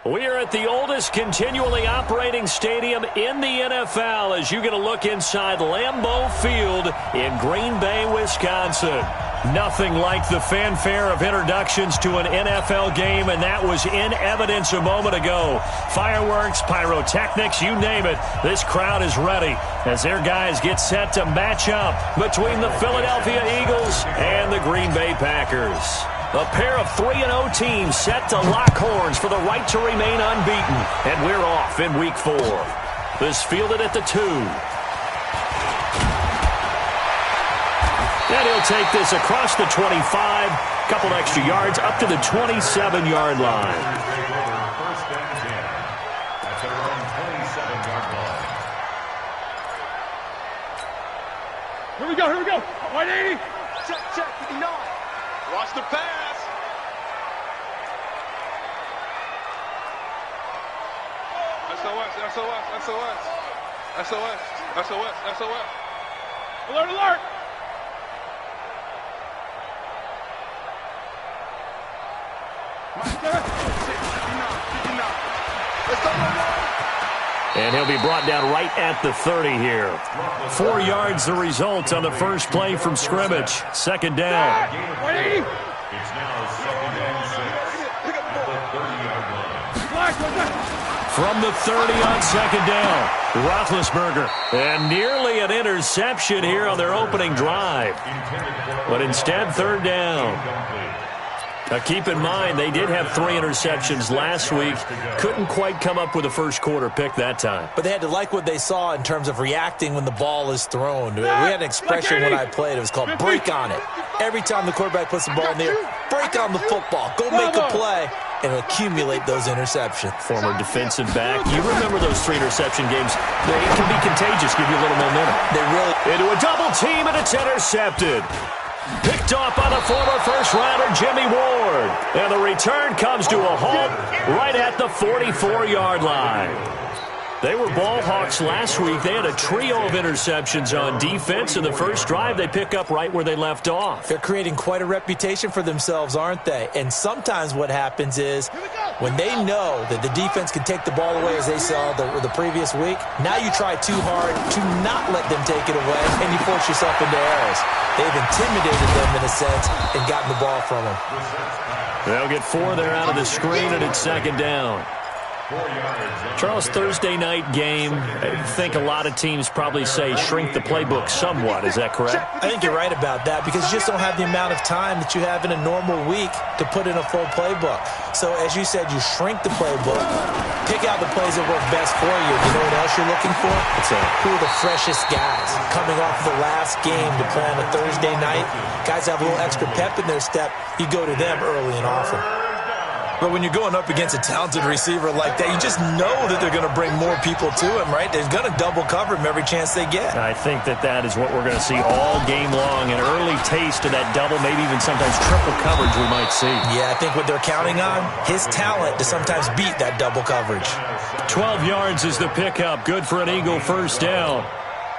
We are at the oldest continually operating stadium in the NFL as you get a look inside Lambeau Field in Green Bay, Wisconsin. Nothing like the fanfare of introductions to an NFL game, and that was in evidence a moment ago. Fireworks, pyrotechnics, you name it. This crowd is ready as their guys get set to match up between the Philadelphia Eagles and the Green Bay Packers. A pair of 3-0 teams set to lock horns for the right to remain unbeaten. And we're off in Week 4. This fielded at the 2. And he'll take this across the 25. Couple extra yards up to the 27-yard line. First down 10. That's around 27-yard line. Here we go. 180. Check, 59. Watch the pass. SOS. Alert. And he'll be brought down right at the 30 here. 4 yards the result on the first play from scrimmage. Second down. It's now second and 6 at the 30-yard line. From the 30 on second down, Roethlisberger. And nearly an interception here on their opening drive. But instead, third down. Now, keep in mind, they did have 3 interceptions last week. Couldn't quite come up with a first quarter pick that time. But they had to like what they saw in terms of reacting when the ball is thrown. We had an expression when I played. It was called break on it. Every time the quarterback puts the ball in the air, break on the football. Go make a play and accumulate those interceptions. Former defensive back. You remember those 3 interception games. They can be contagious, give you a little momentum. They really... Into a double team, and it's intercepted. Picked off by the former first-rounder Jimmy Ward. And the return comes to a halt right at the 44-yard line. They were ball hawks last week. They had a trio of interceptions on defense. In the first drive, they pick up right where they left off. They're creating quite a reputation for themselves, aren't they? And sometimes what happens is when they know that the defense can take the ball away, as they saw the previous week, now you try too hard to not let them take it away, and you force yourself into errors. They've intimidated them in a sense and gotten the ball from them. They'll get 4 there out of the screen, and it's second down. Charles, Thursday night game, I think a lot of teams probably say shrink the playbook somewhat. Is that correct? I think you're right about that because you just don't have the amount of time that you have in a normal week to put in a full playbook. So, as you said, you shrink the playbook, pick out the plays that work best for you. You know what else you're looking for? Who are the freshest guys coming off the last game to play on a Thursday night? Guys have a little extra pep in their step. You go to them early and often. But when you're going up against a talented receiver like that, you just know that they're going to bring more people to him, right? They're going to double cover him every chance they get. I think that is what we're going to see all game long. An early taste of that double, maybe even sometimes triple coverage we might see. Yeah, I think what they're counting on, his talent to sometimes beat that double coverage. 12 yards is the pickup. Good for an Eagle first down.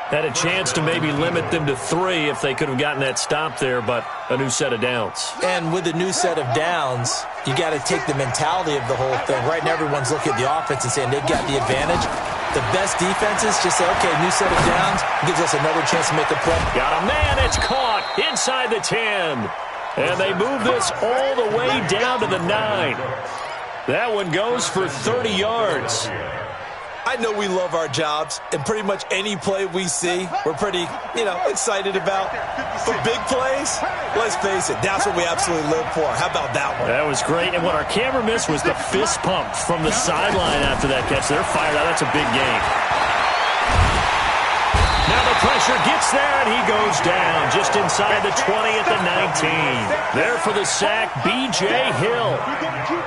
Had a chance to maybe limit them to 3 if they could have gotten that stop there, but a new set of downs. And with a new set of downs, you got to take the mentality of the whole thing. Right now, everyone's looking at the offense and saying they've got the advantage. The best defenses just say, okay, new set of downs gives us another chance to make a play. Got a man, it's caught inside the 10. And they move this all the way down to the 9. That one goes for 30 yards. I know we love our jobs, and pretty much any play we see, we're pretty, excited about. But big plays, let's face it, that's what we absolutely live for. How about that one? That was great, and what our camera missed was the fist pump from the sideline after that catch. They're fired out. That's a big game. Now the pressure gets there, and he goes down just inside the 20 at the 19. There for the sack, B.J. Hill.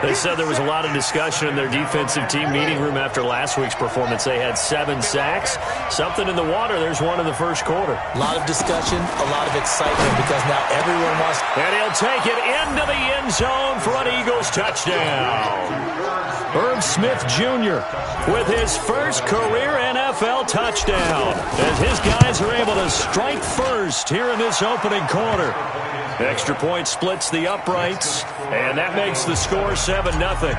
They said there was a lot of discussion in their defensive team meeting room after last week's performance. They had 7 sacks. Something in the water. There's one in the first quarter. A lot of discussion, a lot of excitement because now everyone wants... And he'll take it into the end zone for an Eagles touchdown. Irv Smith Jr. with his first career NFL touchdown as his guys are able to strike first here in this opening quarter. Extra point splits the uprights, and that makes the score 7-0.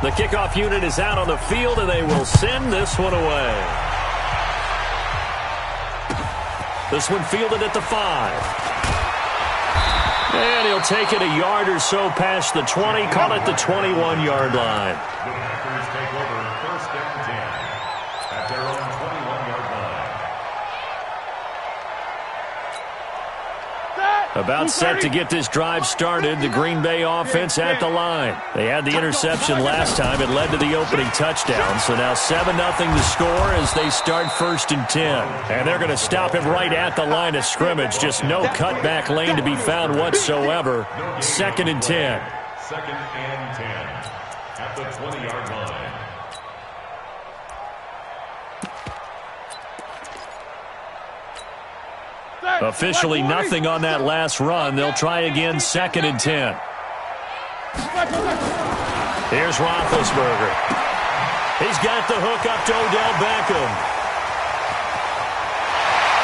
The kickoff unit is out on the field, and they will send this one away. This one fielded at the 5. And he'll take it a yard or so past the 20, call it the 21-yard line. The Packers take over first and 10 at their own 21-yard line. About set to get this drive started, the Green Bay offense at the line. They had the interception last time. It led to the opening touchdown. So now 7-0 the score as they start first and 10. And they're going to stop him right at the line of scrimmage. Just no cutback lane to be found whatsoever. Second and 10. Second and 10 at the 20-yard line. Officially nothing on that last run. They'll try again, second and 10. Here's Roethlisberger. He's got the hook up to Odell Beckham.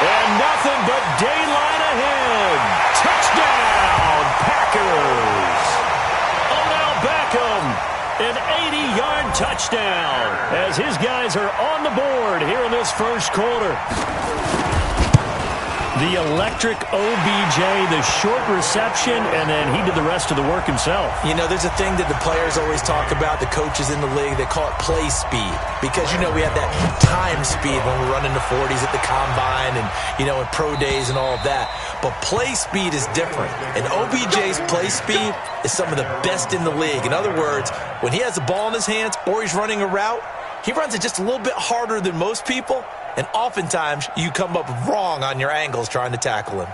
And nothing but daylight ahead. Touchdown, Packers. Odell Beckham, an 80-yard touchdown as his guys are on the board here in this first quarter. The electric OBJ, the short reception, and then he did the rest of the work himself. You know, there's a thing that the players always talk about, the coaches in the league, they call it play speed. Because, you know, we have that time speed when we're running the 40s at the combine and, you know, in pro days and all of that. But play speed is different. And OBJ's play speed is some of the best in the league. In other words, when he has the ball in his hands or he's running a route, he runs it just a little bit harder than most people. And oftentimes, you come up wrong on your angles trying to tackle him.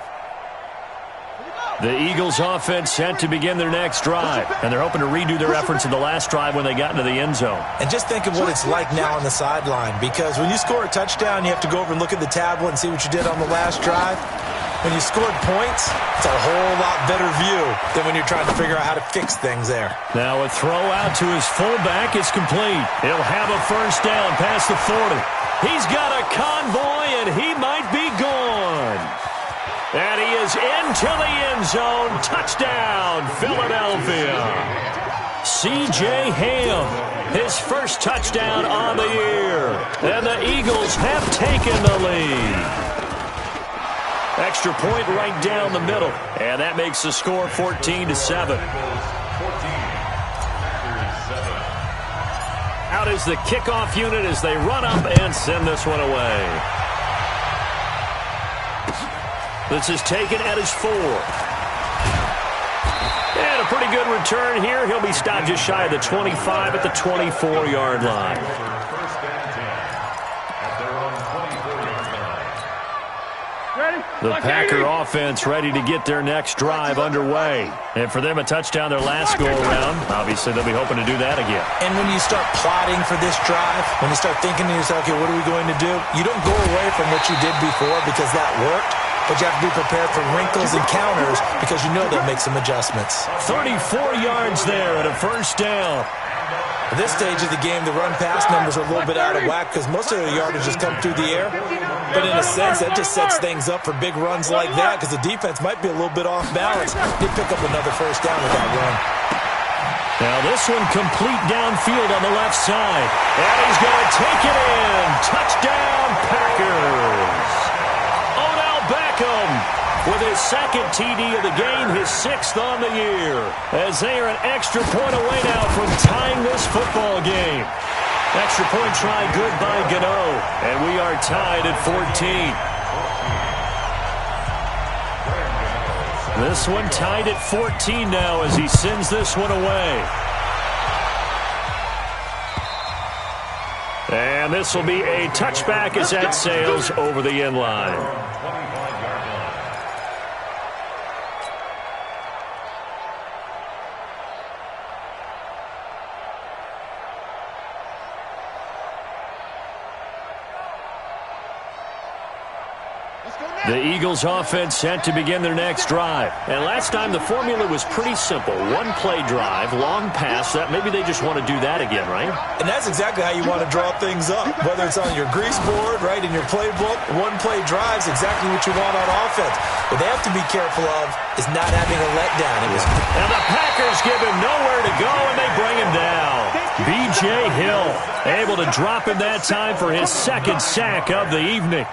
The Eagles offense set to begin their next drive. And they're hoping to redo their efforts in the last drive when they got into the end zone. And just think of what it's like now on the sideline. Because when you score a touchdown, you have to go over and look at the tablet and see what you did on the last drive. When you scored points, it's a whole lot better view than when you're trying to figure out how to fix things there. Now a throw out to his fullback is complete. He'll have a first down past the 40. He's got a convoy, and he might be gone. And he is into the end zone. Touchdown, Philadelphia. C.J. Ham, his first touchdown on the year. And the Eagles have taken the lead. Extra point right down the middle. And that makes the score 14-7. Out is the kickoff unit as they run up and send this one away. This is taken at his 4. And a pretty good return here. He'll be stopped just shy of the 25 at the 24-yard line. The Packer offense ready to get their next drive underway. And for them, a touchdown their last go-around. Obviously, they'll be hoping to do that again. And when you start plotting for this drive, when you start thinking to yourself, okay, what are we going to do? You don't go away from what you did before because that worked. But you have to be prepared for wrinkles and counters because you know they'll make some adjustments. 34 yards there at a first down. At this stage of the game, the run-pass numbers are a little bit out of whack because most of the yardage just come through the air. But in a sense, that just sets things up for big runs like that because the defense might be a little bit off balance. They pick up another first down with that run. Now this one complete downfield on the left side. And he's going to take it in. Touchdown, Packers. Odell Beckham with his second TD of the game, his 6th on the year. As they are an extra point away now from tying this football game. Extra point try good by Gano. And we are tied at 14. This one tied at 14 now as he sends this one away. And this will be a touchback as that sails over the end line. Let's go now. The Eagles offense set to begin their next drive. And last time the formula was pretty simple. One-play drive, long pass. That maybe they just want to do that again, right? And that's exactly how you want to draw things up. Whether it's on your grease board, right, in your playbook, one-play drive is exactly what you want on offense. What they have to be careful of is not having a letdown. And the Packers give him nowhere to go, and they bring him down. B.J. Hill able to drop him that time for his second sack of the evening.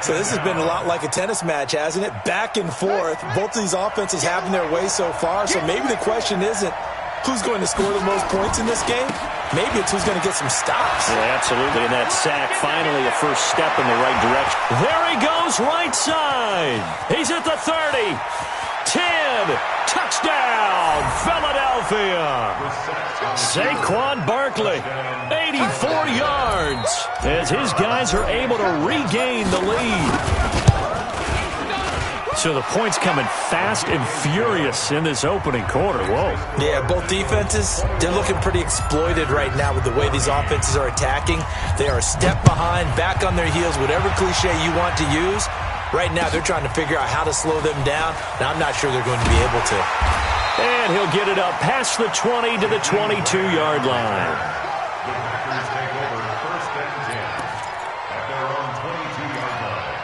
So this has been a lot like a tennis match, hasn't it? Back and forth. Both of these offenses having their way so far. So maybe the question isn't who's going to score the most points in this game. Maybe it's who's going to get some stops. Yeah, absolutely. And that sack, finally a first step in the right direction. There he goes, right side. He's at the 30. 10. Touchdown, Philadelphia. Saquon Barkley, 84 yards, as his guys are able to regain the lead. So the points coming fast and furious in this opening quarter. Whoa. Yeah, both defenses, they're looking pretty exploited right now with the way these offenses are attacking. They are a step behind, back on their heels, whatever cliche you want to use. Right now, they're trying to figure out how to slow them down, and I'm not sure they're going to be able to. And he'll get it up past the 20 to the 22-yard line. The Packers take over first and 10 at their own 22-yard line.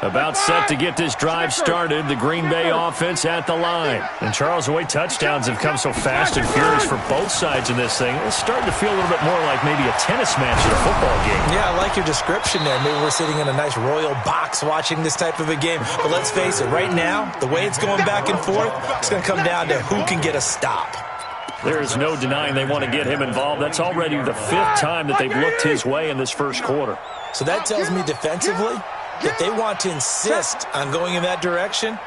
About set to get this drive started, the Green Bay offense at the line. And Charles, the way touchdowns have come so fast and furious for both sides in this thing, it's starting to feel a little bit more like maybe a tennis match or a football game. Yeah, I like your description there. Maybe we're sitting in a nice royal box watching this type of a game. But let's face it, right now, the way it's going back and forth, it's going to come down to who can get a stop. There is no denying they want to get him involved. That's already the 5th time that they've looked his way in this first quarter. So that tells me defensively, if they want to insist on going in that direction,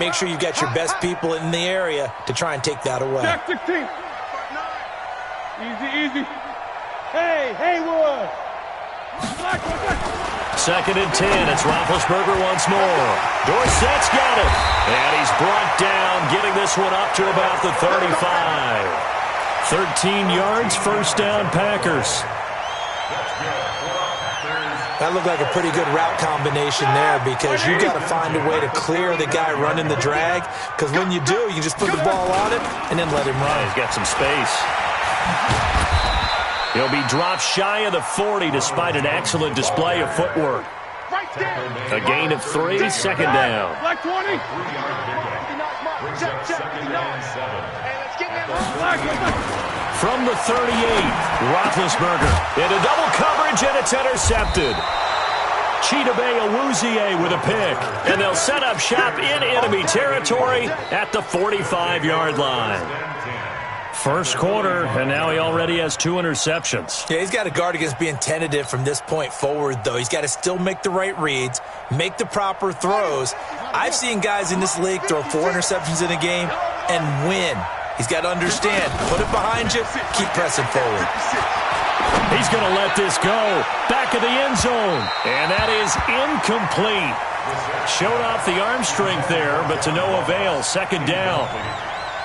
make sure you've got your best people in the area to try and take that away. Check 16. Easy, easy. Hey, Haywood. Second and 10. It's Roethlisberger once more. Dorsett's got it. And he's brought down, getting this one up to about the 35. 13 yards, first down, Packers. That looked like a pretty good route combination there because you got to find a way to clear the guy running the drag, because when you do, you just put the ball on it and then let him run. He's got some space. He'll be dropped shy of the 40 despite an excellent display of footwork. A gain of 3, second down. Black 20. From the 38, Roethlisberger into double coverage, and it's intercepted. Chidobe Awuzie with a pick, and they'll set up shop in enemy territory at the 45-yard line. First quarter, and now he already has 2 interceptions. Yeah, he's got to guard against being tentative from this point forward, though. He's got to still make the right reads, make the proper throws. I've seen guys in this league throw 4 interceptions in a game and win. He's got to understand, put it behind you, keep pressing forward. He's going to let this go. Back of the end zone. And that is incomplete. Showed off the arm strength there, but to no avail. Second down.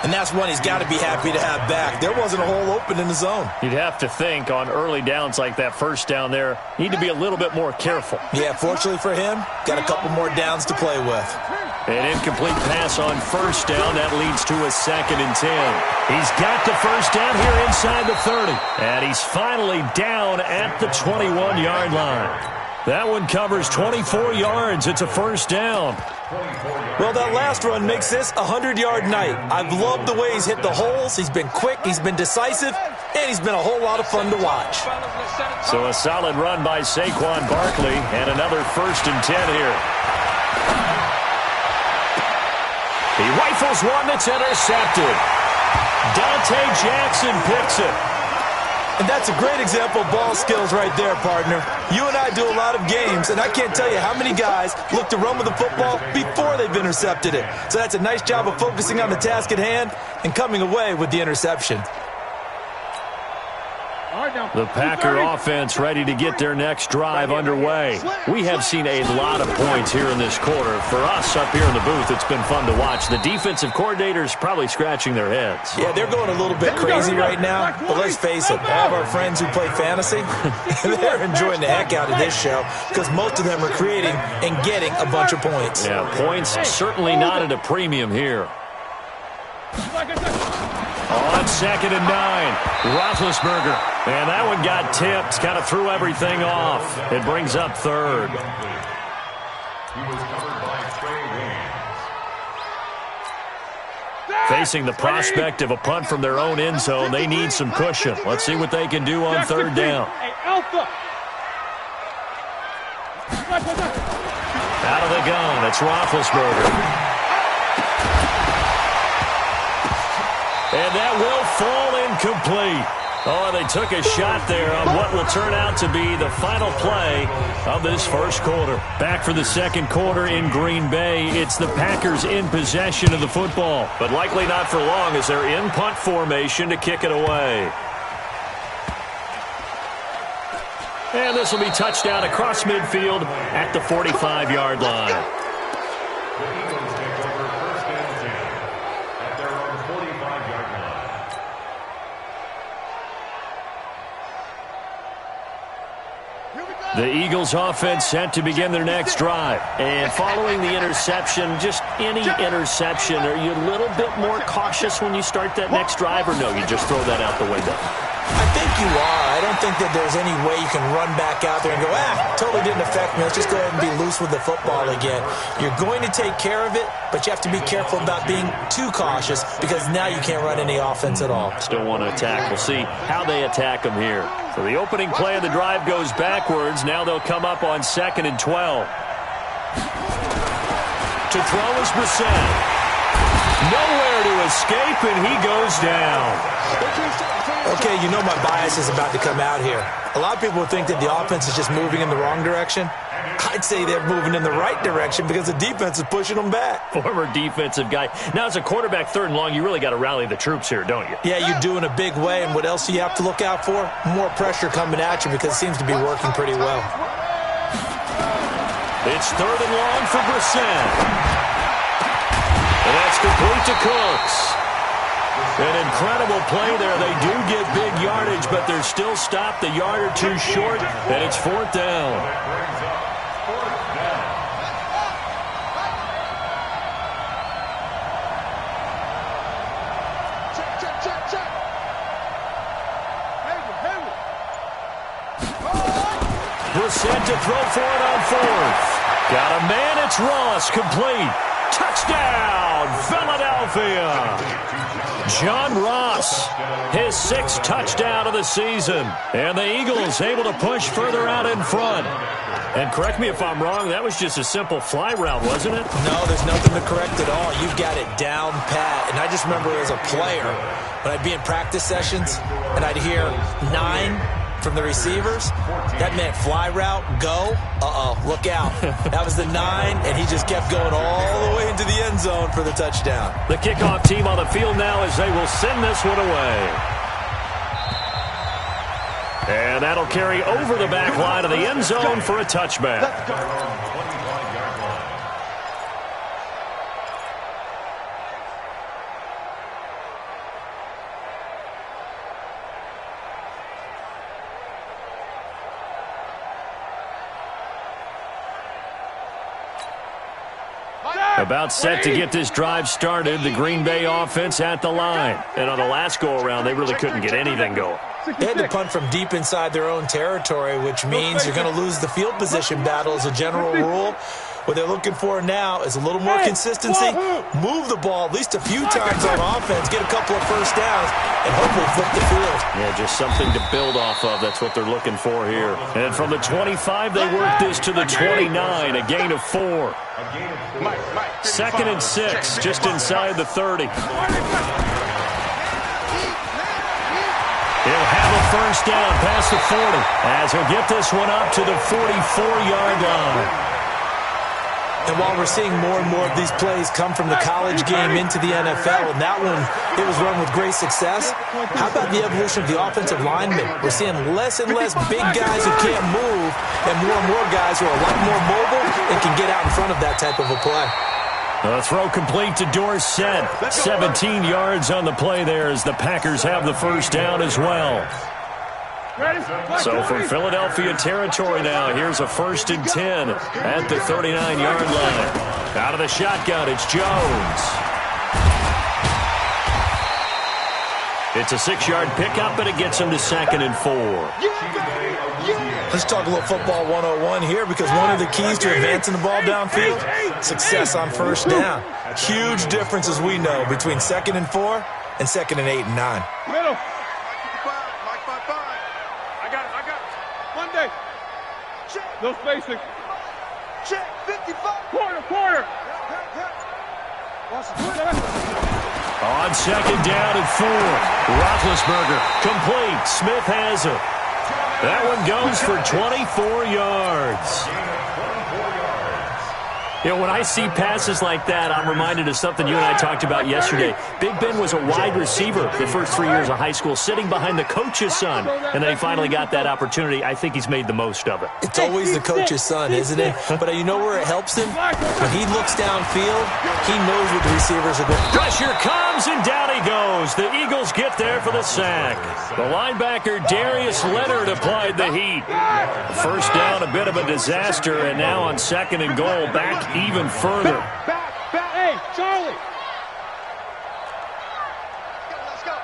And that's one he's got to be happy to have back. There wasn't a hole open in the zone. You'd have to think on early downs like that first down there, need to be a little bit more careful. Yeah, fortunately for him, got a couple more downs to play with. An incomplete pass on first down. That leads to a second and 10. He's got the first down here inside the 30. And he's finally down at the 21-yard line. That one covers 24 yards. It's a first down. Well, that last run makes this a 100-yard night. I've loved the way he's hit the holes. He's been quick, he's been decisive, and he's been a whole lot of fun to watch. So a solid run by Saquon Barkley, and another first and 10 here. He rifles one that's intercepted. Dante Jackson picks it. And that's a great example of ball skills right there, partner. You and I do a lot of games, and I can't tell you how many guys look to run with the football before they've intercepted it. So that's a nice job of focusing on the task at hand and coming away with the interception. The Packer offense ready to get their next drive underway. We have seen a lot of points here in this quarter. For us up here in the booth, it's been fun to watch. The defensive coordinators probably scratching their heads. Yeah, they're going a little bit crazy right now, but let's face it, all of our friends who play fantasy, they're enjoying the heck out of this show because most of them are creating and getting a bunch of points. Yeah, points certainly not at a premium here. On 2nd and 9, Roethlisberger. And that one got tipped, kind of threw everything off. It brings up 3rd. He was covered by Trey Waynes. Facing the prospect of a punt from their own end zone, they need some cushion. Let's see what they can do on 3rd down. Out of the gun, it's Roethlisberger. And that will fall incomplete. Oh, they took a shot there on what will turn out to be the final play of this first quarter. Back for the second quarter in Green Bay. It's the Packers in possession of the football, but likely not for long as they're in punt formation to kick it away. And this will be touchdown across midfield at the 45-yard line. The Eagles offense set to begin their next drive. And following the interception, just any interception, are you a little bit more cautious when you start that next drive, or no, you just throw that out the window? I think you are. I don't think that there's any way you can run back out there and go, totally didn't affect me. Let's just go ahead and be loose with the football again. You're going to take care of it, but you have to be careful about being too cautious because now you can't run any offense at all. Still want to attack. We'll see how they attack them here. So the opening play of the drive goes backwards. Now they'll come up on 2nd and 12. To throw is Brissett. Nowhere to escape, and he goes down. Okay, you know my bias is about to come out here. A lot of people think that the offense is just moving in the wrong direction. I'd say they're moving in the right direction because the defense is pushing them back. Former defensive guy. Now, as a quarterback 3rd and long, you really got to rally the troops here, don't you? Yeah, you do in a big way, and what else do you have to look out for? More pressure coming at you because it seems to be working pretty well. It's 3rd and long for Brissett. And that's complete to Cooks. An incredible play there. They do get big yardage, but they're still stopped a yard or two short, and it's 4th down. Brissett to throw for it on 4th. Got a man, it's Ross, complete. Touchdown, Philadelphia. John Ross, his 6th touchdown of the season. And the Eagles able to push further out in front. And correct me if I'm wrong, that was just a simple fly route, wasn't it? No, there's nothing to correct at all. You've got it down pat. And I just remember as a player, when I'd be in practice sessions, and I'd hear 9 from the receivers, that meant fly route, go, look out. That was the 9, and he just kept going all the way into the end zone for the touchdown. The kickoff team on the field now as they will send this one away. And that'll carry over the back line of the end zone for a touchback. About set to get this drive started, the Green Bay offense at the line. And on the last go-around, they really couldn't get anything going. They had to punt from deep inside their own territory, which means you're going to lose the field position battle as a general rule. What they're looking for now is a little more consistency, move the ball at least a few times on offense, get a couple of first downs, and hopefully flip the field. Yeah, just something to build off of. That's what they're looking for here. And from the 25, they work this to the 29, a gain of 4. 2nd and 6, just inside the 30. He'll have a first down past the 40 as he'll get this one up to the 44-yard line. And while we're seeing more and more of these plays come from the college game into the NFL, and that one, it was run with great success, how about the evolution of the offensive linemen? We're seeing less and less big guys who can't move and more guys who are a lot more mobile and can get out in front of that type of a play. The throw complete to Dorsett. 17 yards on the play there as the Packers have the first down as well. So from Philadelphia territory now, here's a 1st and 10 at the 39-yard line. Out of the shotgun, it's Jones. It's a 6-yard pickup, and it gets him to 2nd and 4. Let's talk a little football 101 here, because one of the keys to advancing the ball downfield, success on 1st down. Huge difference, as we know, between 2nd and 4 and 2nd and 8 and 9. Middle. Monday. No spacing. Check, 55. Quarter. On 2nd down and 4. Roethlisberger complete. Smith has it. That one goes for 24 yards. You know, when I see passes like that, I'm reminded of something you and I talked about yesterday. Big Ben was a wide receiver the first 3 years of high school, sitting behind the coach's son, and then he finally got that opportunity. I think he's made the most of it. It's always the coach's son, isn't it? But you know where it helps him? When he looks downfield, he knows what the receivers are going. Pressure comes, and down he goes. The Eagles get there for the sack. The linebacker, Darius Leonard, applied the heat. First down, a bit of a disaster, and now on 2nd and goal, back even further. Back. Hey, Charlie. Let's go.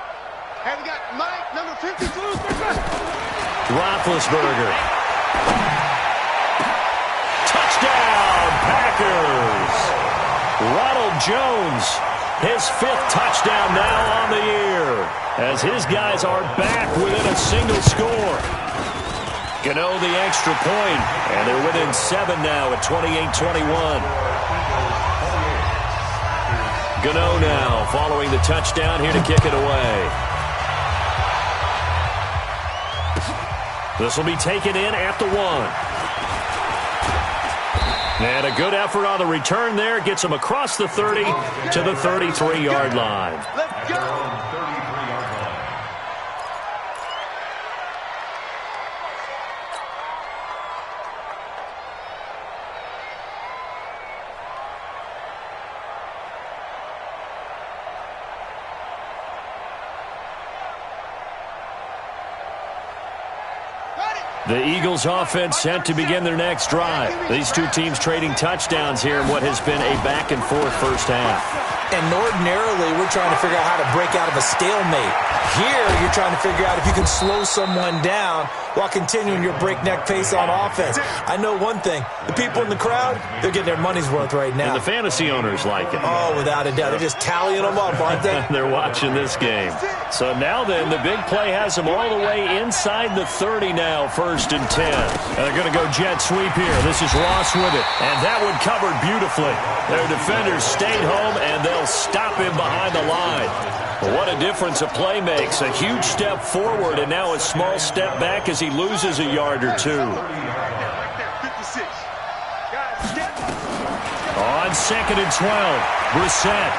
Hey, we got Mike, number 52. Roethlisberger. Touchdown, Packers. Ronald Jones, his 5th touchdown now on the year, as his guys are back within a single score. Gano the extra point, and they're within 7 now at 28-21. Gano now following the touchdown here to kick it away. This will be taken in at the 1. And a good effort on the return there. Gets him across the 30 to the 33-yard line. Let's go. The Eagles offense set to begin their next drive. These two teams trading touchdowns here in what has been a back-and-forth first half. And ordinarily, we're trying to figure out how to break out of a stalemate. Here, you're trying to figure out if you can slow someone down while continuing your breakneck pace on offense. I know one thing. The people in the crowd, they're getting their money's worth right now. And the fantasy owners like it. Oh, without a doubt. They're just tallying them up, aren't they? They're watching this game. So now then, the big play has them all the way inside the 30 now, 1st and 10. And they're going to go jet sweep here. This is Ross with it. And that one covered beautifully. Their defenders stayed home, and they'll stop him behind the line. What a difference a play makes. A huge step forward, and now a small step back as he loses a yard or two. On 2nd and 12, Brissett.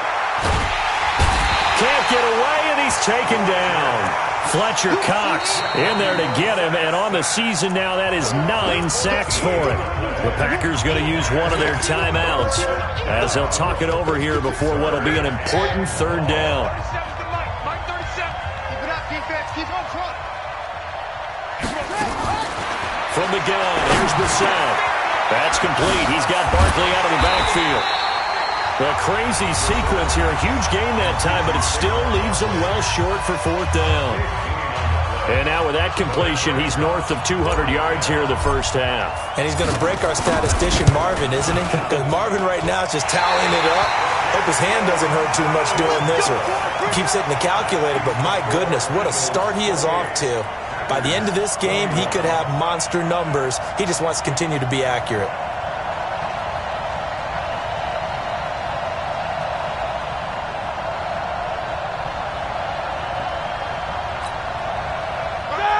Can't get away, and he's taken down. Fletcher Cox in there to get him, and on the season now, that is 9 sacks for him. The Packers going to use one of their timeouts as they'll talk it over here before what will be an important 3rd down. From the gun, here's Brissett. That's complete. He's got Barkley out of the backfield. A crazy sequence here. A huge gain that time, but it still leaves him well short for 4th down. And now with that completion, he's north of 200 yards here in the first half. And he's going to break our statistician Marvin, isn't he? Because Marvin right now is just tallying it up. Hope his hand doesn't hurt too much doing this, or he keeps hitting the calculator. But my goodness, what a start he is off to. By the end of this game, he could have monster numbers. He just wants to continue to be accurate.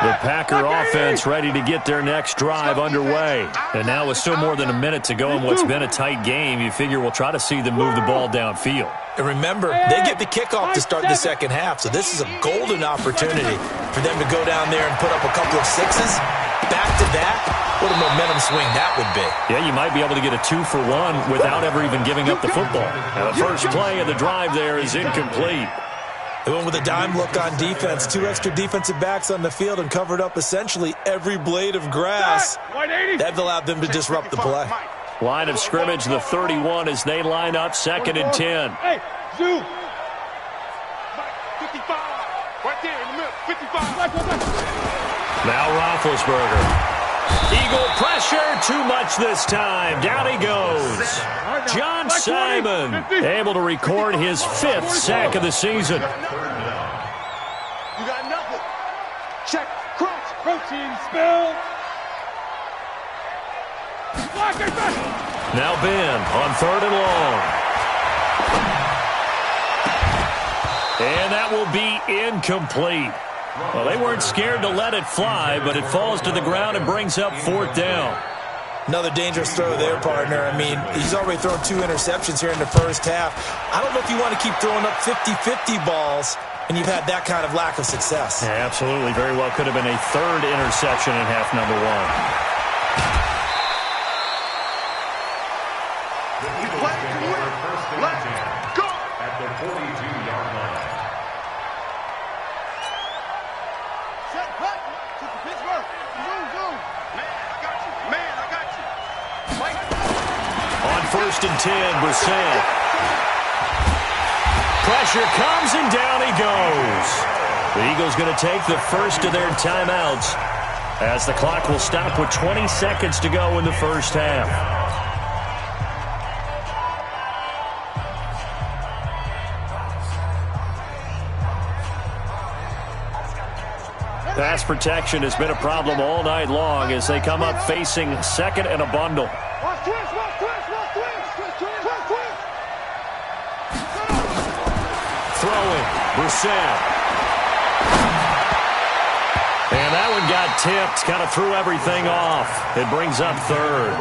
The Packer offense ready to get their next drive underway. And now with still more than a minute to go in what's been a tight game, you figure we'll try to see them move the ball downfield. And remember, they get the kickoff to start the second half, so this is a golden opportunity for them to go down there and put up a couple of sixes. Back-to-back, what a momentum swing that would be. Yeah, you might be able to get a 2-for-1 without ever even giving up the football. And the first play of the drive there is incomplete. They went with a dime look on defense. 2 extra defensive backs on the field and covered up essentially every blade of grass. That allowed them to disrupt the play. Line of scrimmage, the 31 as they line up, 2nd and 10. Hey, Zoo. 55. Right there in the middle. 55. Now Roethlisberger. Eagle pressure, too much this time. Down he goes. John Simon able to record his 5th sack of the season. You got nothing. Check. Crunch. Protein spill. Now Ben on 3rd and long. And that will be incomplete. Well, they weren't scared to let it fly, but it falls to the ground and brings up 4th down. Another dangerous throw there, partner. I mean, he's already thrown 2 interceptions here in the first half. I don't know if you want to keep throwing up 50-50 balls, and you've had that kind of lack of success. Yeah, absolutely. Very well could have been a 3rd interception in half number 1. Let's go. At the 42-yard line. Set cut to Pittsburgh. Zoom. Man, I got you. On 1st and 10, Brissett. Pressure comes and down he goes. The Eagles going to take the first of their timeouts as the clock will stop with 20 seconds to go in the first half. Pass protection has been a problem all night long as they come up facing 2nd and a bundle. Throwing, Brissett. And that one got tipped, kind of threw everything off. It brings up 3rd.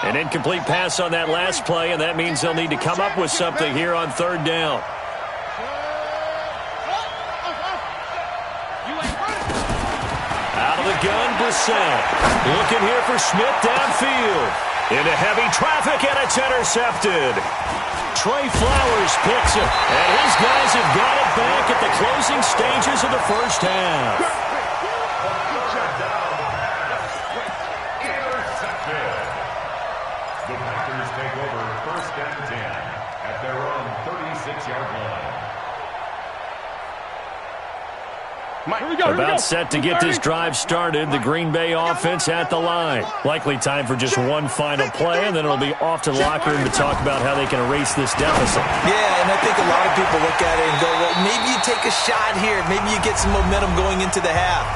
An incomplete pass on that last play, and that means they'll need to come up with something here on 3rd down. Out of the gun, Brissett. Looking here for Smith downfield. Into heavy traffic, and it's intercepted. Trey Flowers picks it, and his guys have got it back at the closing stages of the first half. The Packers take over 1st and 10 at their own 36-yard line. About set to get this drive started. The Green Bay offense at the line. Likely time for just one final play, and then it'll be off to the locker room to talk about how they can erase this deficit. Yeah, and I think a lot of people look at it and go, well, maybe you take a shot here. Maybe you get some momentum going into the half.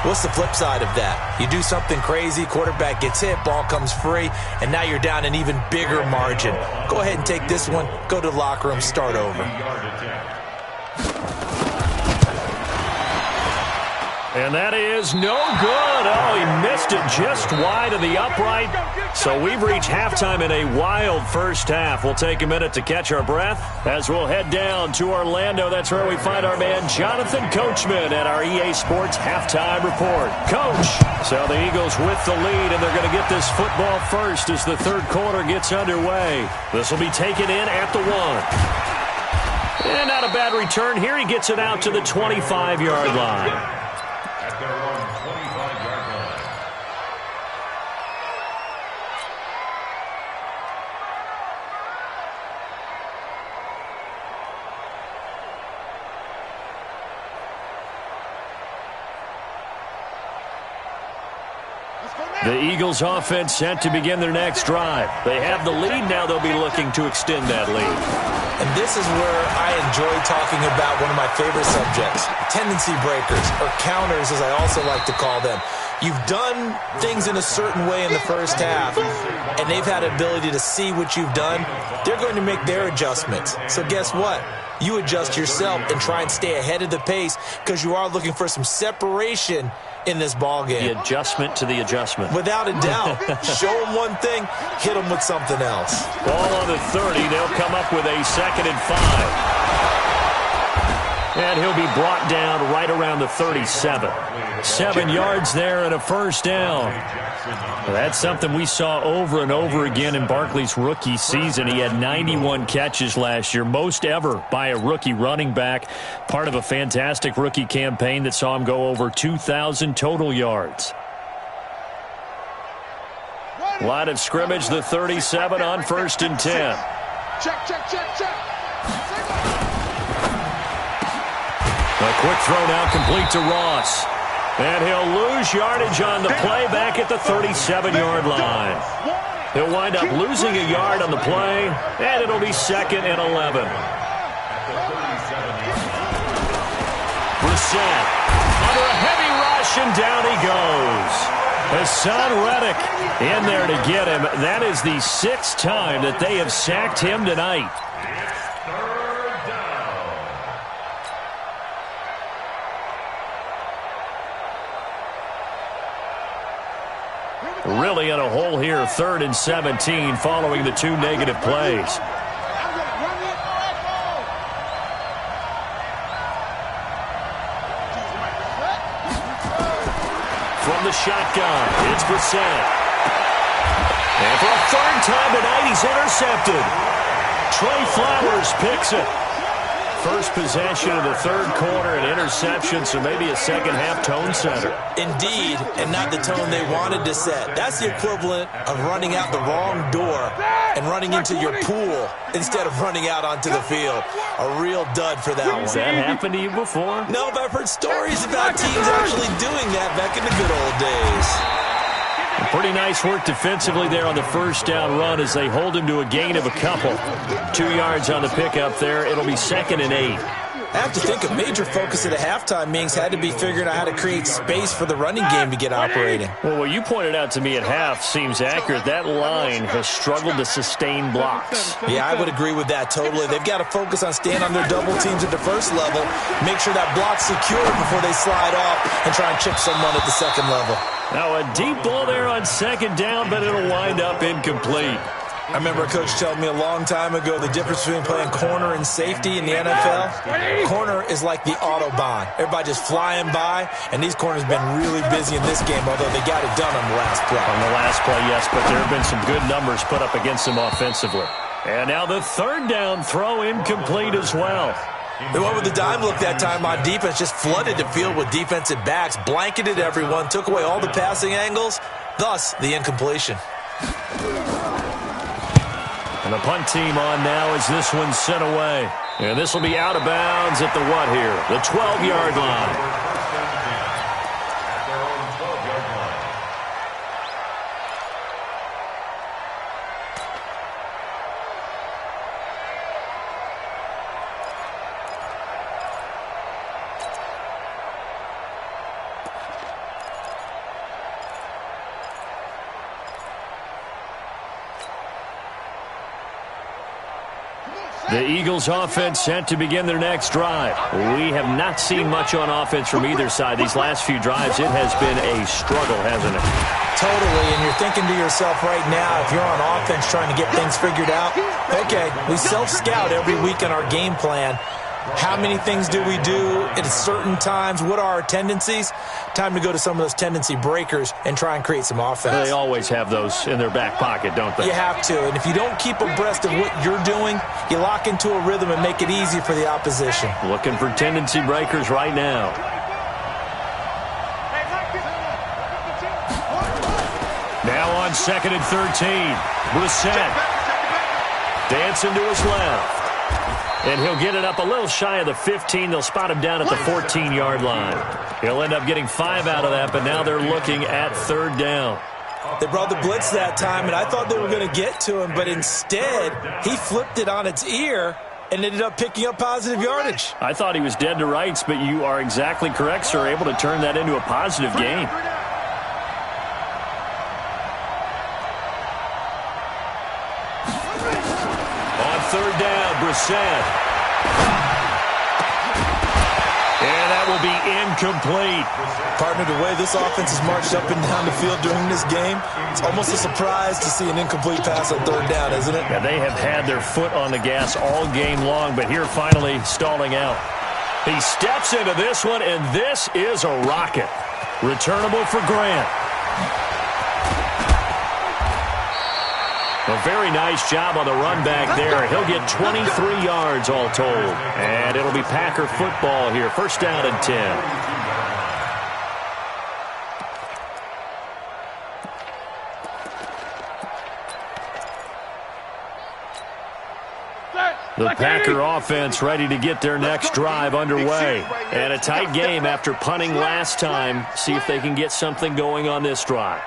What's the flip side of that? You do something crazy, quarterback gets hit, ball comes free, and now you're down an even bigger margin. Go ahead and take this one, go to the locker room, start over. And that is no good. Oh, he missed it just wide of the upright. So we've reached halftime in a wild first half. We'll take a minute to catch our breath as we'll head down to Orlando. That's where we find our man Jonathan Coachman at our EA Sports Halftime Report. Coach, so the Eagles with the lead, and they're going to get this football first as the 3rd quarter gets underway. This will be taken in at the 1. And not a bad return here. He gets it out to the 25-yard line. At their own 25-yard line. The Eagles offense set to begin their next drive. They have the lead. Now they'll be looking to extend that lead. And this is where I enjoy talking about one of my favorite subjects, tendency breakers, or counters as I also like to call them. you've done things in a certain way in the first half, and they've had an ability to see what you've done, they're going to make their adjustments. So guess what? You adjust yourself and try and stay ahead of the pace because you are looking for some separation in this ball game. The adjustment to the adjustment. Without a doubt. Show them one thing, hit them with something else. Ball on the 30. They'll come up with a 2nd and 5. And he'll be brought down right around the 37. 7 yards there and a first down. That's something we saw over and over again in Barkley's rookie season. He had 91 catches last year, most ever by a rookie running back. Part of a fantastic rookie campaign that saw him go over 2,000 total yards. Line of scrimmage, the 37 on 1st and 10. Check. A quick throw now complete to Ross. And he'll lose yardage on the play back at the 37-yard line. He'll wind up losing a yard on the play, and it'll be 2nd and 11. Brissett under a heavy rush, and down he goes. Hassan Reddick in there to get him. That is the 6th time that they have sacked him tonight. Really in a hole here, 3rd and 17 following the 2 negative plays. From the shotgun, it's Brissett. And for a 3rd time tonight, he's intercepted. Trey Flowers picks it. First possession of the 3rd quarter, an interception, so maybe a second-half tone setter. Indeed, and not the tone they wanted to set. That's the equivalent of running out the wrong door and running into your pool instead of running out onto the field. A real dud for that one. Has that happened to you before? No, but I've heard stories about teams actually doing that back in the good old days. Pretty nice work defensively there on the first down run as they hold him to a gain of a couple. 2 yards on the pickup there. It'll be 2nd and 8. I have to think a major focus at the halftime meetings had to be figuring out how to create space for the running game to get operating. Well, what you pointed out to me at half seems accurate. That line has struggled to sustain blocks. Yeah, I would agree with that totally. They've got to focus on staying on their double teams at the first level, make sure that block's secure before they slide off and try and chip someone at the second level. Now a deep ball there on 2nd down, but it'll wind up incomplete. I remember a coach telling me a long time ago the difference between playing corner and safety in the NFL. Corner is like the Autobahn. Everybody just flying by, and these corners have been really busy in this game, although they got it done on the last play. On the last play, yes, but there have been some good numbers put up against them offensively. And now the 3rd down throw incomplete as well. They went with the dime look that time on defense, just flooded the field with defensive backs, blanketed everyone, took away all the passing angles, thus the incompletion. And the punt team on now as this one's sent away. And this will be out of bounds at the what here? The 12-yard line. The Eagles offense set to begin their next drive. We have not seen much on offense from either side. These last few drives, it has been a struggle, hasn't it? Totally, and you're thinking to yourself right now, if you're on offense trying to get things figured out, okay, we self-scout every week in our game plan. How many things do we do at certain times? What are our tendencies? Time to go to some of those tendency breakers and try and create some offense. They always have those in their back pocket, don't they? You have to, and if you don't keep abreast of what you're doing, you lock into a rhythm and make it easy for the opposition. Looking for tendency breakers right now. Now on 2nd and 13. Brissett dancing to his left. And he'll get it up a little shy of the 15. They'll spot him down at the 14-yard line. He'll end up getting 5 out of that, but now they're looking at 3rd down. They brought the blitz that time, and I thought they were going to get to him, but instead, he flipped it on its ear and ended up picking up positive yardage. I thought he was dead to rights, but you are exactly correct, sir. Able to turn that into a positive gain. third down. Brissett. And that will be incomplete. Partner, the way this offense has marched up and down the field during this game, it's almost a surprise to see an incomplete pass on third down, isn't it? Yeah, they have had their foot on the gas all game long, but here finally stalling out. He steps into this one, and this is a rocket. Returnable for Grant. A very nice job on the run back there. He'll get 23 yards all told. And it'll be Packer football here. First down and 10. The Packer offense ready to get their next drive underway. And a tight game after punting last time. See if they can get something going on this drive.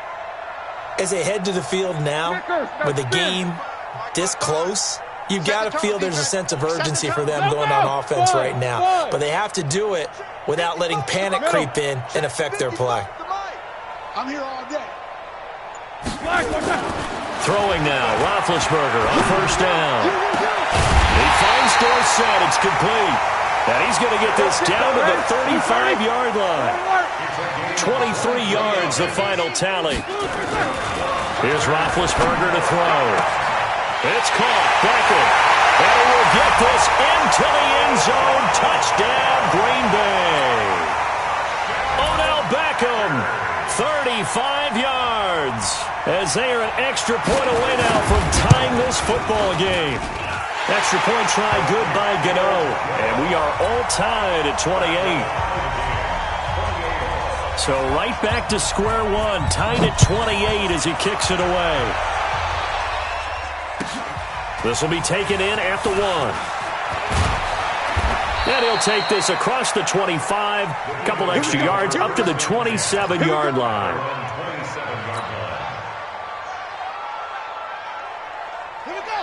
As they head to the field now, with the game this close, you've got to feel there's a sense of urgency for them going on offense right now. But they have to do it without letting panic creep in and affect their play. I'm here all day. Throwing now, Roethlisberger on first down. He finds Dorsett. It's complete. And he's going to get this down to the 35-yard line. 23 yards, the final tally. Here's Roethlisberger to throw. It's caught. Beckham. And he will get this into the end zone. Touchdown, Green Bay. Odell Beckham, 35 yards. As they are an extra point away now from tying this football game. Extra point try good by Gano. And we are all tied at 28. So right back to square one. Tied at 28 as he kicks it away. This will be taken in at the 1. And he'll take this across the 25. A couple extra yards up to the 27-yard line.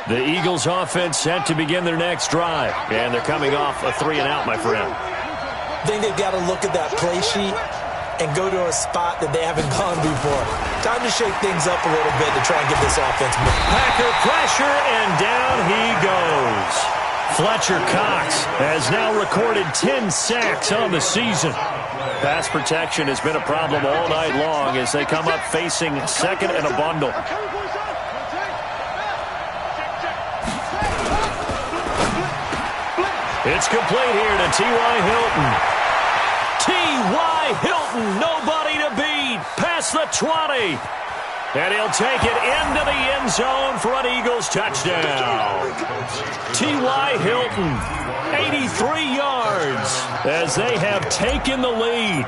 The Eagles offense set to begin their next drive. And they're coming off a 3-and-out, my friend. I think they've got to look at that play sheet and go to a spot that they haven't gone before. Time to shake things up a little bit to try and get this offense moving. Packer pressure, and down he goes. Fletcher Cox has now recorded 10 sacks on the season. Pass protection has been a problem all night long as they come up facing second and a bundle. It's complete here to T.Y. Hilton. T.Y. Hilton, nobody to beat. Past the 20. And he'll take it into the end zone for an Eagles touchdown. T.Y. Hilton, 83 yards as they have taken the lead.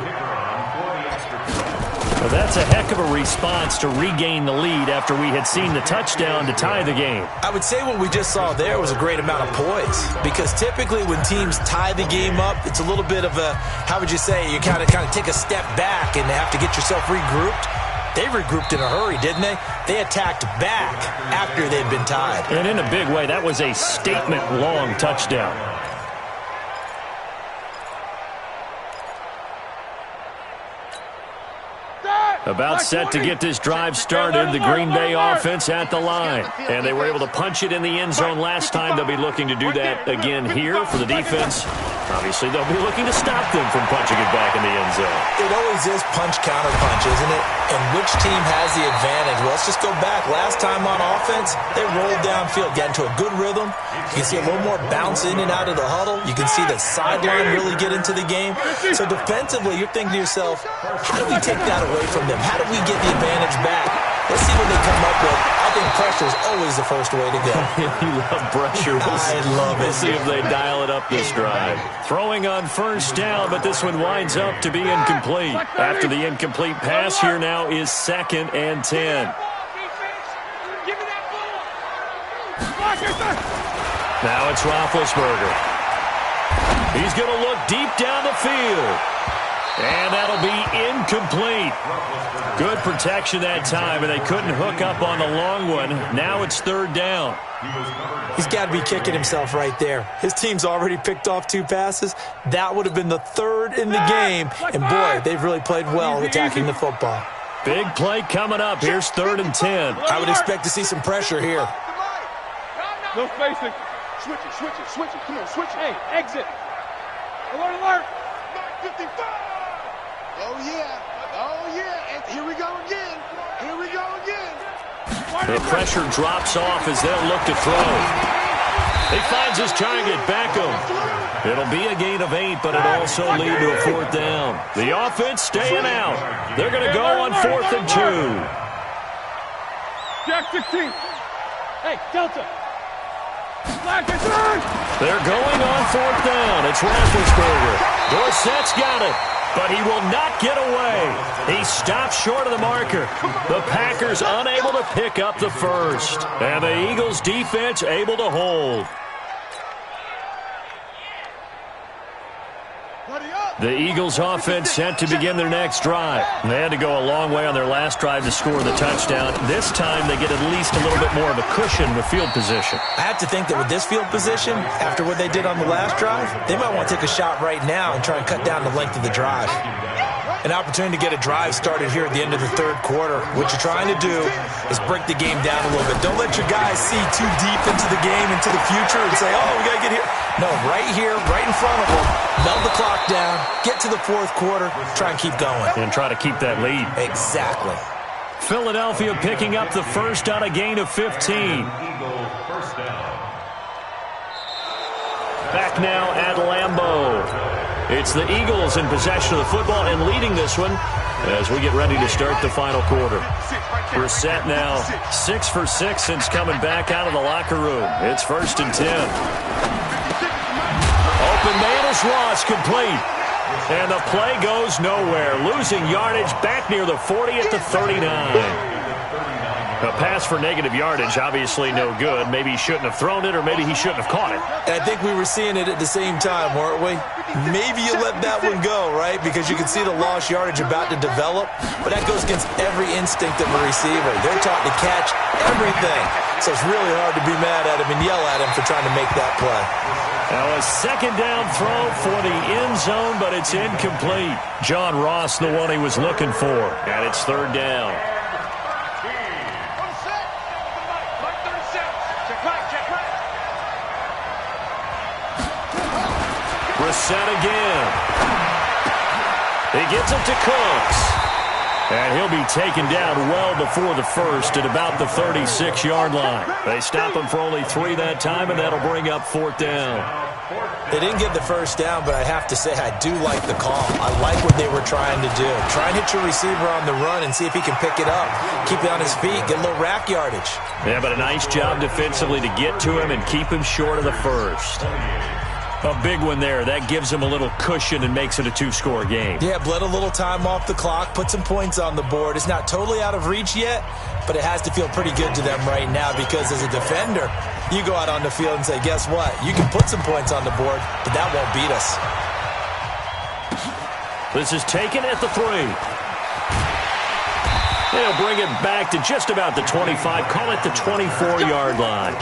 Well, that's a heck of a response to regain the lead after we had seen the touchdown to tie the game. I would say what we just saw there was a great amount of poise, because typically when teams tie the game up, it's a little bit of a, how would you say, you kind of take a step back and have to get yourself regrouped. They regrouped in a hurry, didn't they? They attacked back after they'd been tied. And in a big way, that was a statement-long touchdown. About set to get this drive started, the Green Bay offense at the line. And they were able to punch it in the end zone last time. They'll be looking to do that again here for the defense. Obviously, they'll be looking to stop them from punching it back in the end zone. It always is punch-counter-punch, isn't it? And which team has the advantage? Well, let's just go back. Last time on offense, they rolled downfield, got into a good rhythm. You can see a little more bounce in and out of the huddle. You can see the sideline really get into the game. So defensively, you're thinking to yourself, how do we take that away from them? How do we get the advantage back? Let's see what they come up with. I think pressure is always the first way to go. You love pressure. I love it. We'll see if they dial it up this drive. Throwing on first down, but this one winds up to be incomplete. After the incomplete pass, here now is 2nd and 10. Now it's Roethlisberger. He's going to look deep down the field. And that'll be incomplete. Good protection that time, and they couldn't hook up on the long one. Now it's 3rd down. He's got to be kicking himself right there. His team's already picked off 2 passes. That would have been the 3rd in the game. And, boy, they've really played well attacking the football. Big play coming up. Here's 3rd and 10. I would expect to see some pressure here. No spacing. Switch it. Come on, switch it. Hey, exit. Alert. 55. Oh, yeah. And here we go again. The pressure drops off as they'll look to throw. He finds his target, Beckham. It'll be a gain of 8, but it'll also lead to a 4th down. The offense staying out. They're going to go on 4th and 2. Jack 16. Hey, Delta. They're going on 4th down. It's Roethlisberger. Dorsett's got it, but he will not get away. He stops short of the marker. The Packers unable to pick up the first. And the Eagles defense able to hold. The Eagles offense set to begin their next drive. They had to go a long way on their last drive to score the touchdown. This time they get at least a little bit more of a cushion with field position. I have to think that with this field position, after what they did on the last drive, they might want to take a shot right now and try and cut down the length of the drive. An opportunity to get a drive started here at the end of the 3rd quarter. What you're trying to do is break the game down a little bit. Don't let your guys see too deep into the game, into the future, and say, oh, we got to get here. No, right here, right in front of them, melt the clock down, get to the 4th quarter, try and keep going. And try to keep that lead. Exactly. Philadelphia picking up the first on a gain of 15. Back now at Lambeau. It's the Eagles in possession of the football and leading this one as we get ready to start the final quarter. Brissett now 6 for 6 since coming back out of the locker room. It's 1st and 10. Open man is lost, complete. And the play goes nowhere. Losing yardage back near the 40 at the 39. A pass for negative yardage, obviously no good. Maybe he shouldn't have thrown it, or maybe he shouldn't have caught it. I think we were seeing it at the same time, weren't we? Maybe you let that one go, right? Because you can see the lost yardage about to develop. But that goes against every instinct of a receiver. They're taught to catch everything. So it's really hard to be mad at him and yell at him for trying to make that play. Now a 2nd down throw for the end zone, but it's incomplete. John Ross, the one he was looking for. And it's 3rd down. Brissett again. He gets it to Cooks. And he'll be taken down well before the first at about the 36-yard line. They stop him for only 3 that time, and that'll bring up 4th down. They didn't get the first down, but I have to say I do like the call. I like what they were trying to do. Try and hit your receiver on the run and see if he can pick it up. Keep it on his feet. Get a little rack yardage. Yeah, but a nice job defensively to get to him and keep him short of the first. A big one there. That gives him a little cushion and makes it a 2-score game. Yeah, bled a little time off the clock, put some points on the board. It's not totally out of reach yet, but it has to feel pretty good to them right now because as a defender, you go out on the field and say, guess what? You can put some points on the board, but that won't beat us. This is taken at the 3. They'll bring it back to just about the 25. Call it the 24-yard line.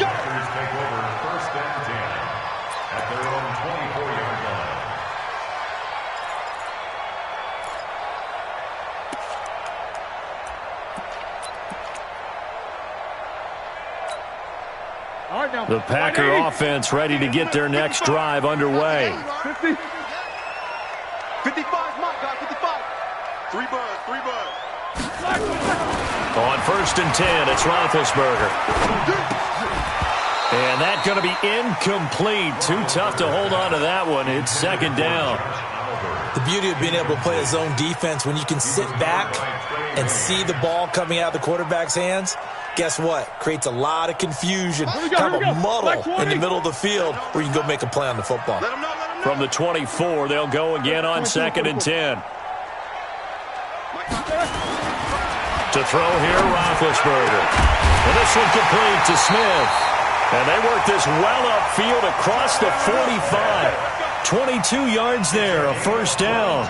The Packer offense ready to get their next drive underway. 50. 55, my God, 55. 3 buzz. On 1st and 10, it's Roethlisberger. And that's going to be incomplete. Too tough to hold on to that one. It's 2nd down. The beauty of being able to play a zone defense when you can sit back and see the ball coming out of the quarterback's hands, guess what? Creates a lot of confusion, kind of a muddle in the middle of the field where you can go make a play on the football. From the 24, they'll go again on 2nd and 10. To throw here, Roethlisberger. And this one complete to Smith. And they work this well upfield across the 45. 22 yards there, a 1st down.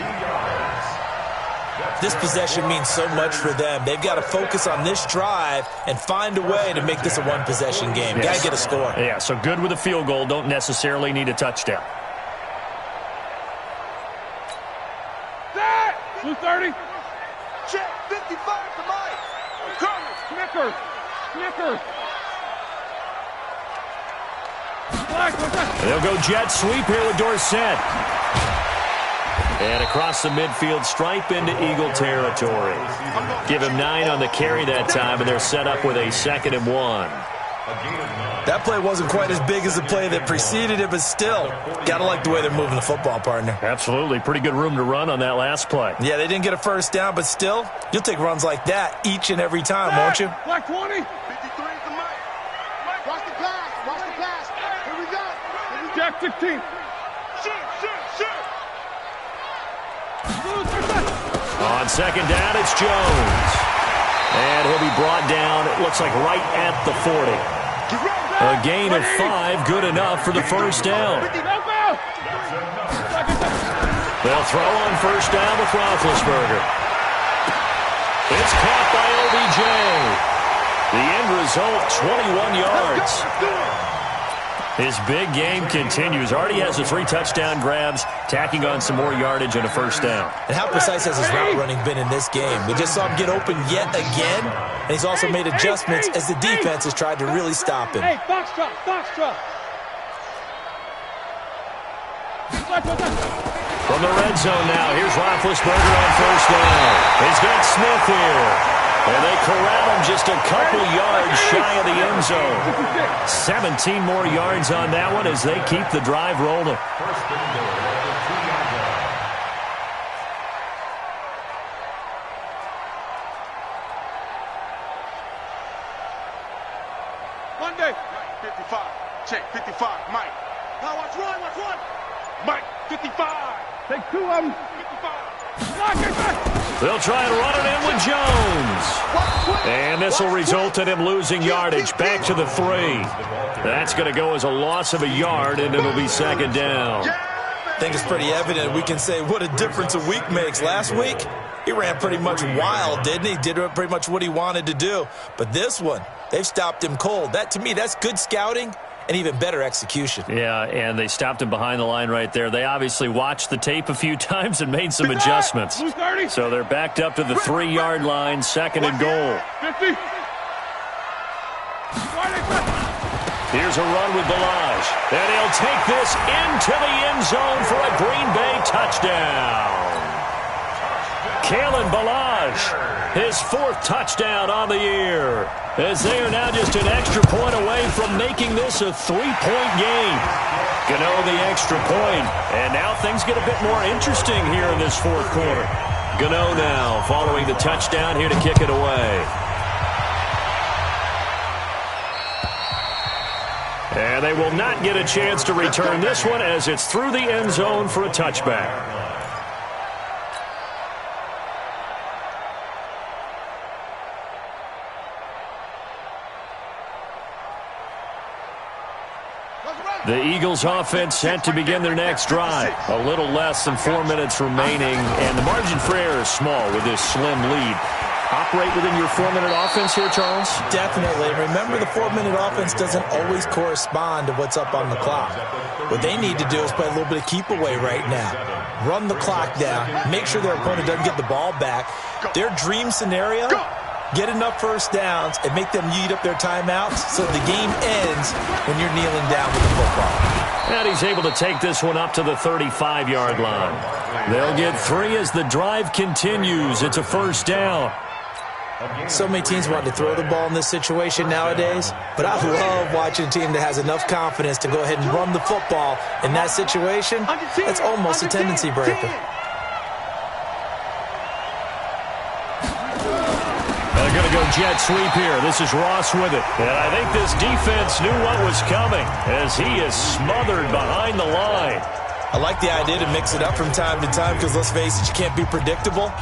This possession means so much for them. They've got to focus on this drive and find a way to make this a one-possession game. Yes. Got to get a score. Yeah, so good with a field goal. Don't necessarily need a touchdown. Blue 30. Check 55 to Mike. Snickers. They'll go jet sweep here with Dorsett. And across the midfield stripe into Eagle territory. Give him 9 on the carry that time, and they're set up with a 2nd and 1. That play wasn't quite as big as the play that preceded it, but still, got to like the way they're moving the football, partner. Absolutely. Pretty good room to run on that last play. Yeah, they didn't get a first down, but still, you'll take runs like that each and every time, won't you? Black 20. 53 is the mic. Watch the pass. Watch the pass. Here we go. Jack 16. On 2nd down, it's Jones. And he'll be brought down, it looks like right at the 40. A gain of 5, good enough for the first down. They'll throw on first down with Roethlisberger. It's caught by OBJ. The end result, 21 yards. His big game continues. Already has the 3 touchdown grabs, tacking on some more yardage and a first down. And how precise has his route running been in this game? We just saw him get open yet again, and he's also made adjustments as the defense has tried to really stop him. Hey, box drop, box drop. From the red zone now, here's Roethlisberger on first down. He's got Smith here. And they corral him just a couple yards shy of the end zone. 17 more yards on that one as they keep the drive rolling. Monday. 55. Check. 55. Mike. Now watch one. Watch one. Mike. 55. Take 2 of them. 55. Lock it back. They'll try and run it in with Jones. And this will result in him losing yardage back to the 3. That's going to go as a loss of a yard, and it'll be 2nd down. I think it's pretty evident. We can say what a difference a week makes. Last week, he ran pretty much wild, didn't he? Did pretty much what he wanted to do. But this one, they've stopped him cold. That, to me, that's good scouting and even better execution. Yeah, and they stopped him behind the line right there. They obviously watched the tape a few times and made some adjustments. So they're backed up to the 3-yard line, 2nd and goal. 50. Here's a run with Balaj. And he'll take this into the end zone for a Green Bay touchdown. Kalen Balaj, his 4th touchdown on the year, as they are now just an extra point away from making this a 3-point game. Gano the extra point, and now things get a bit more interesting here in this 4th quarter. Gano now following the touchdown here to kick it away. And they will not get a chance to return this one as it's through the end zone for a touchback. The Eagles offense set to begin their next drive. A little less than 4 minutes remaining, and the margin for error is small with this slim lead. Operate within your 4-minute offense here, Charles? Definitely. Remember, the 4-minute offense doesn't always correspond to what's up on the clock. What they need to do is play a little bit of keep away right now. Run the clock down. Make sure their opponent doesn't get the ball back. Their dream scenario, get enough first downs and make them eat up their timeouts so the game ends when you're kneeling down with the football. And he's able to take this one up to the 35-yard line. They'll get 3 as the drive continues. It's a first down. So many teams want to throw the ball in this situation nowadays, but I love watching a team that has enough confidence to go ahead and run the football in that situation. That's almost a tendency breaker. They're going to go jet sweep here. This is Ross with it. And I think this defense knew what was coming as he is smothered behind the line. I like the idea to mix it up from time to time because, let's face it, you can't be predictable.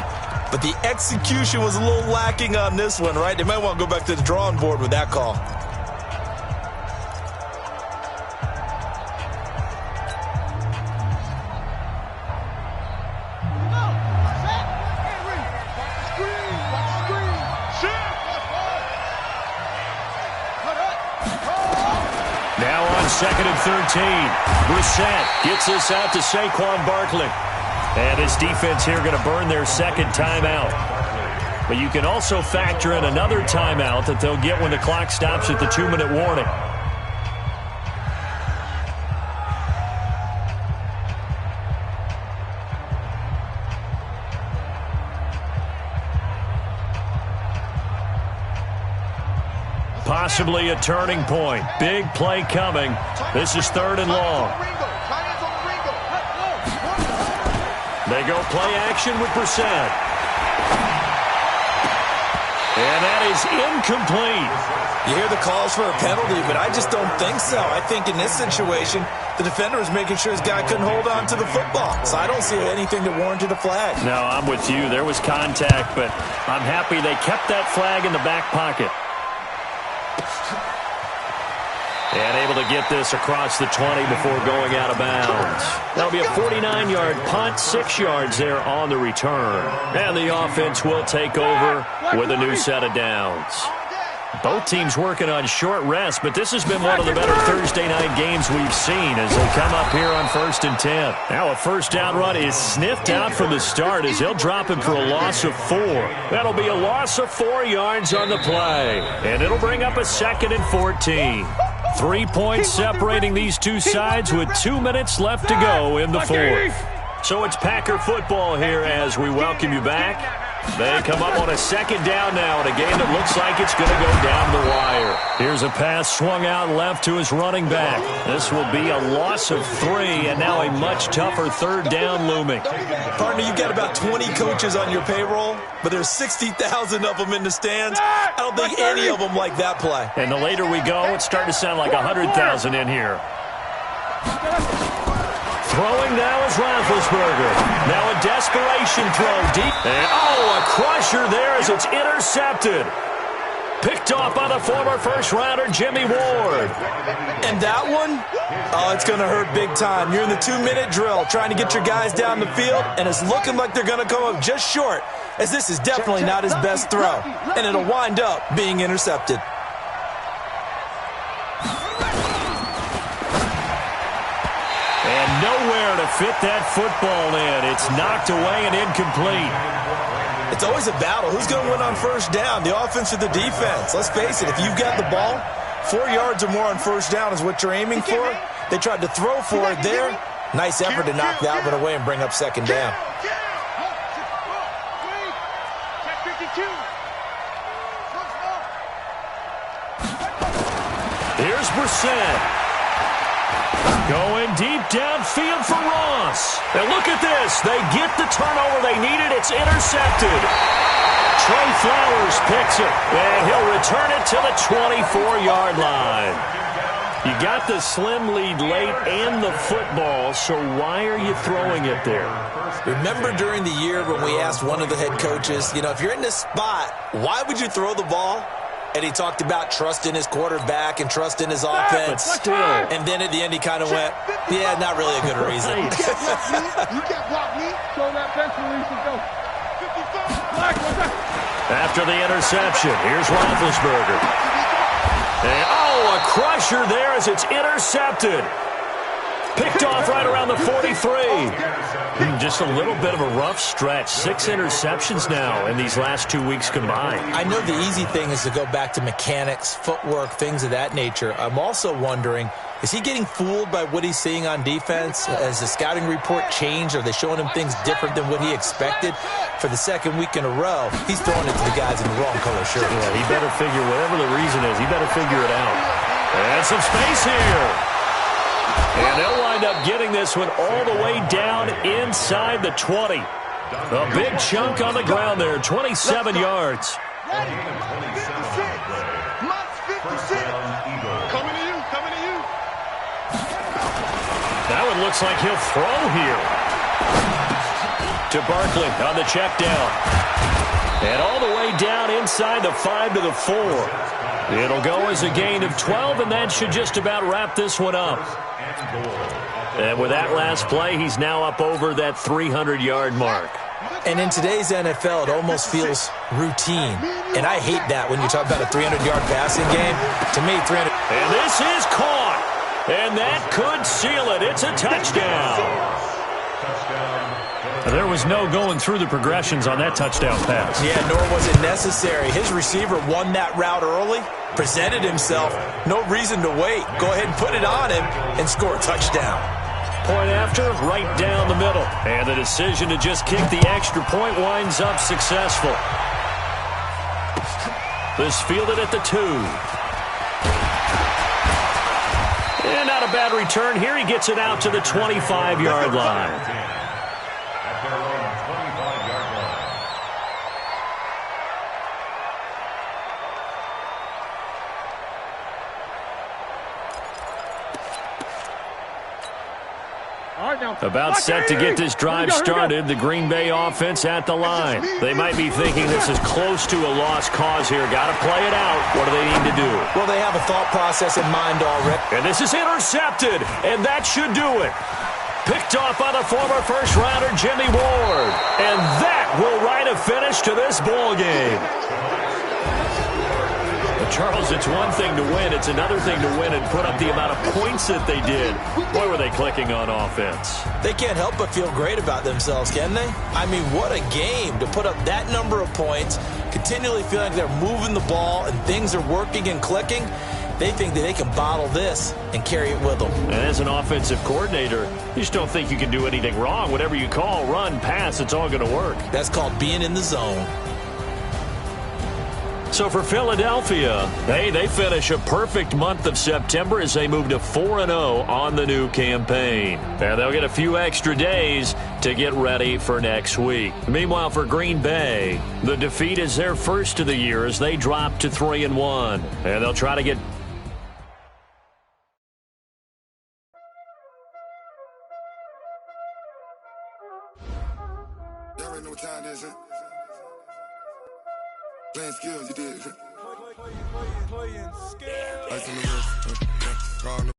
But the execution was a little lacking on this one, right? They might want to go back to the drawing board with that call. Now on 2nd and 13. Brissett gets this out to Saquon Barkley. And his defense here going to burn their 2nd timeout. But you can also factor in another timeout that they'll get when the clock stops at the 2-minute warning. possibly a turning point. Big play coming. This is 3rd and long. They go play action with Brissett. And that is incomplete. You hear the calls for a penalty, but I just don't think so. I think in this situation, the defender was making sure his guy couldn't hold on to the football. So I don't see anything that warranted a flag. No, I'm with you. There was contact, but I'm happy they kept that flag in the back pocket. And able to get this across the 20 before going out of bounds. That'll be a 49-yard punt, 6 yards there on the return. And the offense will take over with a new set of downs. Both teams working on short rest, but this has been one of the better Thursday night games we've seen as they come up here on 1st and 10. Now a first down run is sniffed out from the start as they'll drop him for a loss of 4. That'll be a loss of 4 yards on the play. And it'll bring up a 2nd and 14. 3 points separating these two sides with 2 minutes left to go in the 4th. So it's Packer football here as we welcome you back. They come up on a 2nd down now in a game that looks like it's going to go down the wire. Here's a pass swung out left to his running back. This will be a loss of 3, and now a much tougher 3rd down looming. Partner, you've got about 20 coaches on your payroll, but there's 60,000 of them in the stands. I don't think any of them like that play. And the later we go, it's starting to sound like 100,000 in here. Throwing now is Roethlisberger. Now a desperation throw deep. And, a crusher there as it's intercepted. Picked off by the former first-rounder Jimmy Ward. And that one? Oh, it's going to hurt big time. You're in the 2-minute drill trying to get your guys down the field, and it's looking like they're going to come up just short, as this is definitely not his best throw. And it'll wind up being intercepted. Nowhere to fit that football in. It's knocked away and incomplete. It's always a battle. Who's going to win on first down, the offense or the defense? Let's face it, if you've got the ball, 4 yards or more on first down is what you're aiming for. They tried to throw for it there. Nice effort to knock that one away and bring up 2nd down. Here's Brissett. Going deep downfield for Ross. And look at this. They get the turnover they needed. It's intercepted. Trey Flowers picks it. And he'll return it to the 24-yard line. You got the slim lead late and the football, so why are you throwing it there? Remember during the year when we asked one of the head coaches, if you're in this spot, why would you throw the ball? And he talked about trusting his quarterback and trusting his offense. But still. And then at the end, he kind of went, yeah, not really a good reason. You can't block me. Show that bench release and go. 55. After the interception, here's Roethlisberger. And, a crusher there as it's intercepted. Picked off right around the 43. Just a little bit of a rough stretch. 6 interceptions now in these last 2 weeks combined. I know the easy thing is to go back to mechanics, footwork, things of that nature. I'm also wondering, is he getting fooled by what he's seeing on defense? Has the scouting report changed? Are they showing him things different than what he expected? For the 2nd week in a row, he's throwing it to the guys in the wrong color shirt. Yeah, he better figure, whatever the reason is, he better figure it out. And some space here. And they'll wind up getting this one all the way down inside the 20. A big chunk on the ground there, 27 yards. Ready? 56. Must 56. Coming to you. That one looks like he'll throw here. To Barkley on the check down. And all the way down inside the 5 to the 4. It'll go as a gain of 12, and that should just about wrap this one up. And with that last play, he's now up over that 300-yard mark. And in today's NFL, it almost feels routine. And I hate that when you talk about a 300-yard passing game. To me, 300... And this is caught. And that could seal it. It's a touchdown. There was no going through the progressions on that touchdown pass. Yeah, nor was it necessary. His receiver won that route early, presented himself. No reason to wait. Go ahead and put it on him and score a touchdown. Point after, right down the middle. And the decision to just kick the extra point winds up successful. This fielded at the 2. And not a bad return here. He gets it out to the 25-yard line. At their own 25-yard line. All right, now. About set to get this drive started, the Green Bay offense at the line. They might be thinking this is close to a lost cause here. Got to play it out. What do they need to do? Well, they have a thought process in mind already. And this is intercepted, and that should do it. Picked off by the former first-rounder Jimmy Ward. And that will write a finish to this ball game. Charles, it's one thing to win. It's another thing to win and put up the amount of points that they did. Boy, were they clicking on offense. They can't help but feel great about themselves, can they? I mean, what a game to put up that number of points, continually feeling like they're moving the ball and things are working and clicking. They think that they can bottle this and carry it with them. And as an offensive coordinator, you just don't think you can do anything wrong. Whatever you call, run, pass, it's all going to work. That's called being in the zone. So for Philadelphia, they finish a perfect month of September as they move to 4-0 on the new campaign. And they'll get a few extra days to get ready for next week. Meanwhile, for Green Bay, the defeat is their first of the year as they drop to 3-1. And they'll try to get... Y'all already know what time it is, huh? Playing skills, you did. Playing skills. Ice on the wrist, call